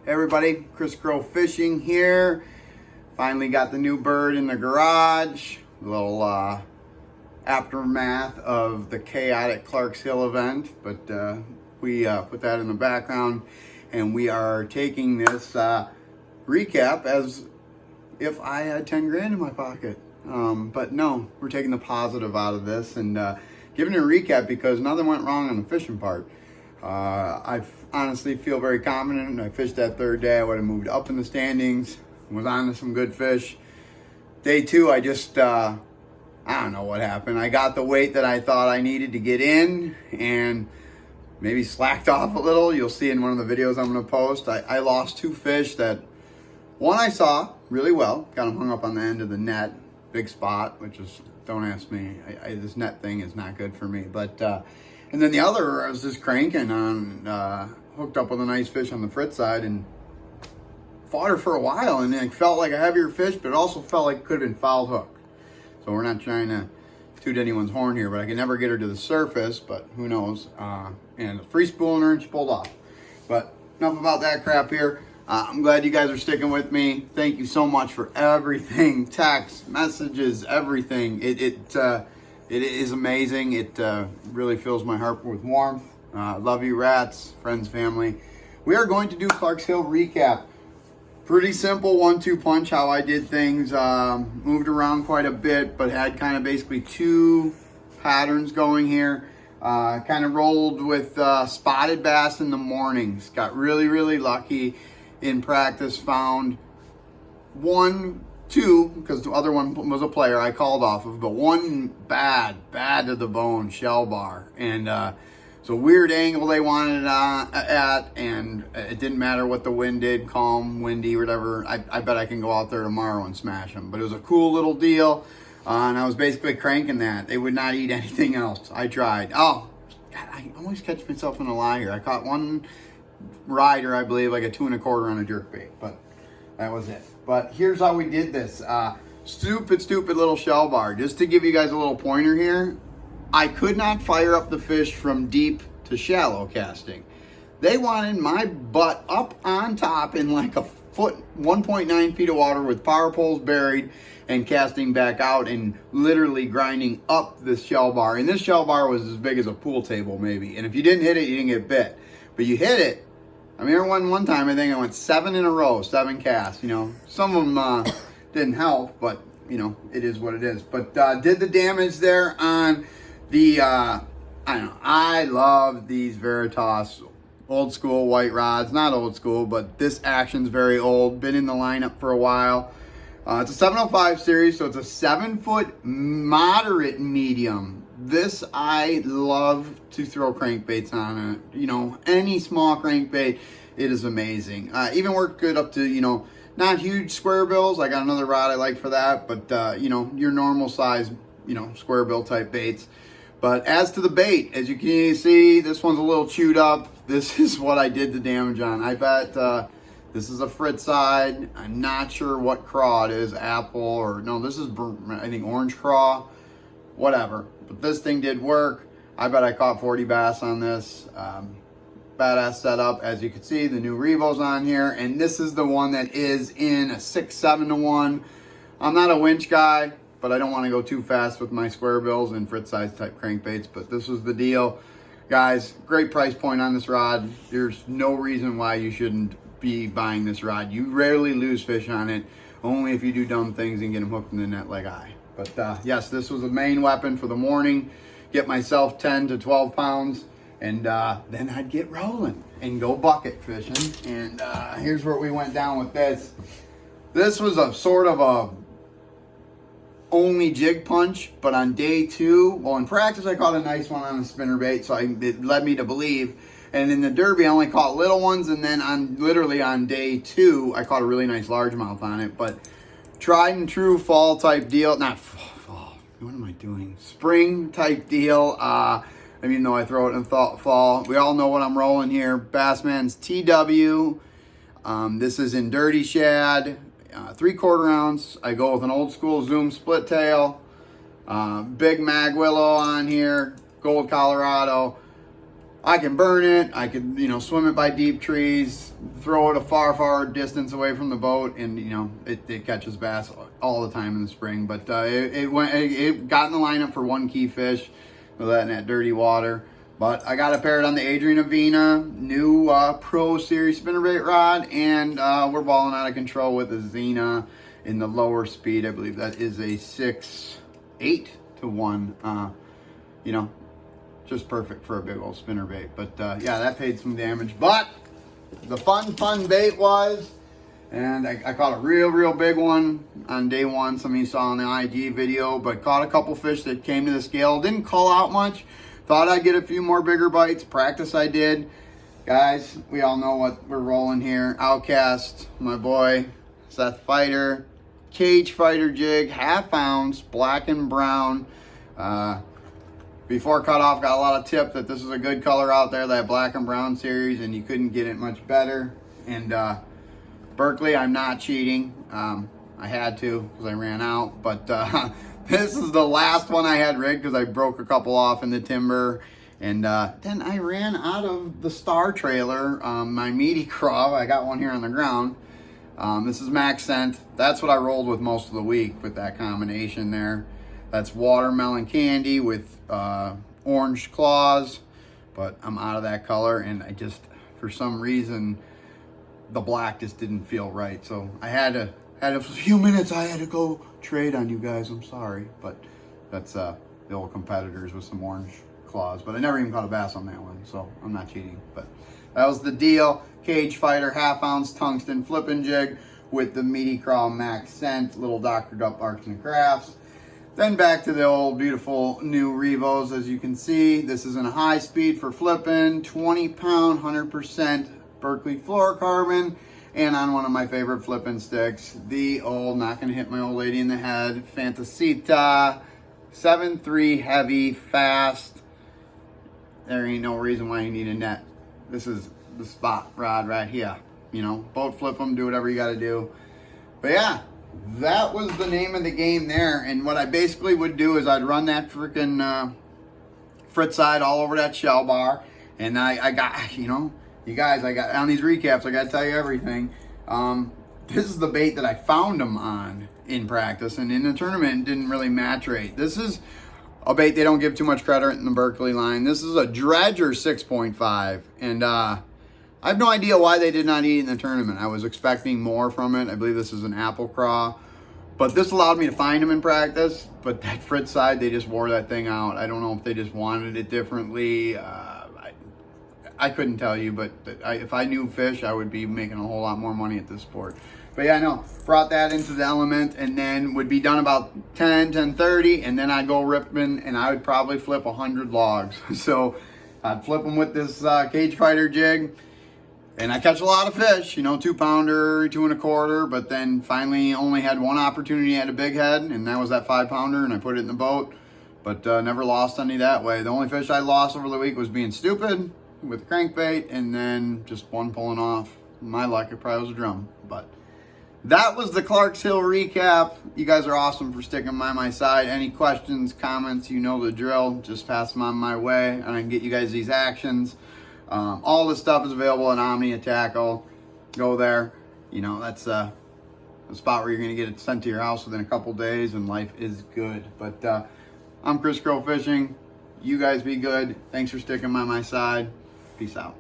Hey everybody, Chris Crow Fishing here. Finally got the new bird in the garage. A little aftermath of the chaotic Clark's Hill event, but we put that in the background and we are taking this recap as if I had 10 grand in my pocket. But no, we're taking the positive out of this and giving a recap because nothing went wrong on the fishing part. I honestly feel very confident. I fished that third day. I would have moved up in the standings, was on to some good fish. Day two, I just, I don't know what happened. I got the weight that I thought I needed to get in and maybe slacked off a little. You'll see in one of the videos I'm going to post. I lost two fish that, one I saw really well, got them hung up on the end of the net, big spot, which is, don't ask me, this net thing is not good for me. But, and then the other, I was just cranking on, hooked up with a nice fish on the frit side and fought her for a while. And it felt like a heavier fish, but it also felt like it could have been foul hook. So we're not trying to toot anyone's horn here, but I can never get her to the surface, but who knows. And free spooling her and she pulled off. But enough about that crap here. I'm glad you guys are sticking with me. Thank you so much for everything, texts, messages, everything. It is amazing. It really fills my heart with warmth. Love you, rats, friends, family. We are going to do Clark's Hill recap. Pretty simple 1-2 punch how I did things. Moved around quite a bit, but had kind of basically two patterns going here. Kind of rolled with spotted bass in the mornings. Got really, really lucky in practice. Found two, because the other one was a player I called off of, but one bad to the bone shell bar. And so weird angle they wanted it at, and it didn't matter what the wind did, calm, windy, whatever. I bet I can go out there tomorrow and smash them. But it was a cool little deal, and I was basically cranking that. They would not eat anything else. I tried. Oh, God, I always catch myself in a lie here. I caught one rider, I believe, like a 2 1/4 on a jerkbait, but that was it. But here's how we did this. Stupid little shell bar. Just to give you guys a little pointer here, I could not fire up the fish from deep to shallow casting. They wanted my butt up on top in like a foot, 1.9 feet of water with power poles buried and casting back out and literally grinding up this shell bar. And this shell bar was as big as a pool table maybe. And if you didn't hit it, you didn't get bit. But you hit it. I mean, there one time, I think I went 7 in a row, 7 casts. You know, some of them didn't help, but, you know, it is what it is. But did the damage there on the, I don't know, I love these Veritas old school white rods. Not old school, but this action's very old. Been in the lineup for a while. It's a 705 series, so it's a 7-foot moderate medium. This I love to throw crankbaits on. You know, any small crankbait, it is amazing. Even worked good up to, you know, not huge square bills. I got another rod I like for that, but you know, your normal size, you know, square bill type baits. But as to the bait, as you can see, this one's a little chewed up. This is what I did the damage on. I bet this is a frit side. I'm not sure what craw it is, apple or no, this is, I think, orange craw, whatever. But this thing did work. I bet I caught 40 bass on this. Badass setup. As you can see, the new Revo's on here. And this is the one that is in a 6-7 to 1. I'm not a winch guy, but I don't want to go too fast with my square bills and frit size type crankbaits. But this was the deal. Guys, great price point on this rod. There's no reason why you shouldn't be buying this rod. You rarely lose fish on it. Only if you do dumb things and get them hooked in the net like I. But yes, this was the main weapon for the morning. Get myself 10 to 12 pounds, and then I'd get rolling and go bucket fishing. And here's where we went down with this. This was a sort of a only jig punch, but on day two, well, in practice, I caught a nice one on a spinnerbait, so it led me to believe. And in the Derby, I only caught little ones, and then literally on day two, I caught a really nice largemouth on it. But tried and true fall type deal, not fall, what am I doing? Spring type deal. Even though I throw it in fall. We all know what I'm rolling here. Bassman's TW. This is in dirty shad, 3/4 ounce. I go with an old school Zoom split tail. Big mag willow on here, gold Colorado. I can burn it. I could, swim it by deep trees, throw it a far distance away from the boat, and it catches bass all the time in the spring. But it got in the lineup for one key fish with that in that dirty water. But I got to pair it on the Adrian Avena new Pro Series spinnerbait rod, and we're balling out of control with a Xena in the lower speed. I believe that is a 6.8 to 1. Just perfect for a big old spinnerbait. But yeah, that paid some damage. But the fun bait was, and I caught a real big one on day one. Some of you saw in the IG video, but caught a couple fish that came to the scale. Didn't call out much. Thought I'd get a few more bigger bites. Practice I did. Guys, we all know what we're rolling here. Outcast, my boy, Seth Fighter, Cage Fighter jig, 1/2 ounce, black and brown. Before cutoff, got a lot of tip that this is a good color out there, that black and brown series, and you couldn't get it much better. And Berkeley, I'm not cheating. I had to because I ran out, but this is the last one I had rigged because I broke a couple off in the timber. And then I ran out of the Star trailer, my meaty craw. I got one here on the ground. This is Max Scent. That's what I rolled with most of the week with that combination there. That's watermelon candy with orange claws, but I'm out of that color, and I just, for some reason, the black just didn't feel right. So I had a few minutes. I had to go trade on you guys. I'm sorry, but that's the old competitors with some orange claws. But I never even caught a bass on that one, so I'm not cheating. But that was the deal. Cage Fighter 1/2 ounce tungsten flipping jig with the meaty craw Max Scent, little Dr. Duck Arts and Crafts. Then back to the old beautiful new Revos. As you can see, this is in a high speed for flipping, 20 pound, 100% Berkeley fluorocarbon, and on one of my favorite flipping sticks, the old, not gonna hit my old lady in the head, Fantasita 7.3 heavy, fast. There ain't no reason why you need a net. This is the spot rod right here. Boat flip them, do whatever you gotta do. But yeah, that was the name of the game there. And what I basically would do is I'd run that freaking fritz side all over that shell bar. And I got, you guys, I got on these recaps, I got to tell you everything. This is the bait that I found them on in practice. And in the tournament, it didn't really match rate. This is a bait they don't give too much credit in the Berkeley line. This is a Dredger 6.5. And I have no idea why they did not eat in the tournament. I was expecting more from it. I believe this is an apple craw. But this allowed me to find them in practice. But that fritz side, they just wore that thing out. I don't know if they just wanted it differently. I couldn't tell you, but if I knew fish, I would be making a whole lot more money at this sport. But yeah, I know. Brought that into the element, and then would be done about 10:30, and then I'd go ripping, and I would probably flip 100 logs. So I'd flip them with this Cage Fighter jig. And I catch a lot of fish, 2 pounder, 2 1/4, but then finally only had one opportunity at a big head, and that was that 5 pounder, and I put it in the boat, but never lost any that way. The only fish I lost over the week was being stupid with crankbait, and then just one pulling off. My luck, it probably was a drum. But that was the Clarks Hill recap. You guys are awesome for sticking by my side. Any questions, comments, you know the drill. Just pass them on my way, and I can get you guys these actions. All this stuff is available at Omnia Tackle. Go there. That's a spot where you're going to get it sent to your house within a couple days, and life is good. But I'm Chris Crow Fishing. You guys be good. Thanks for sticking by my side. Peace out.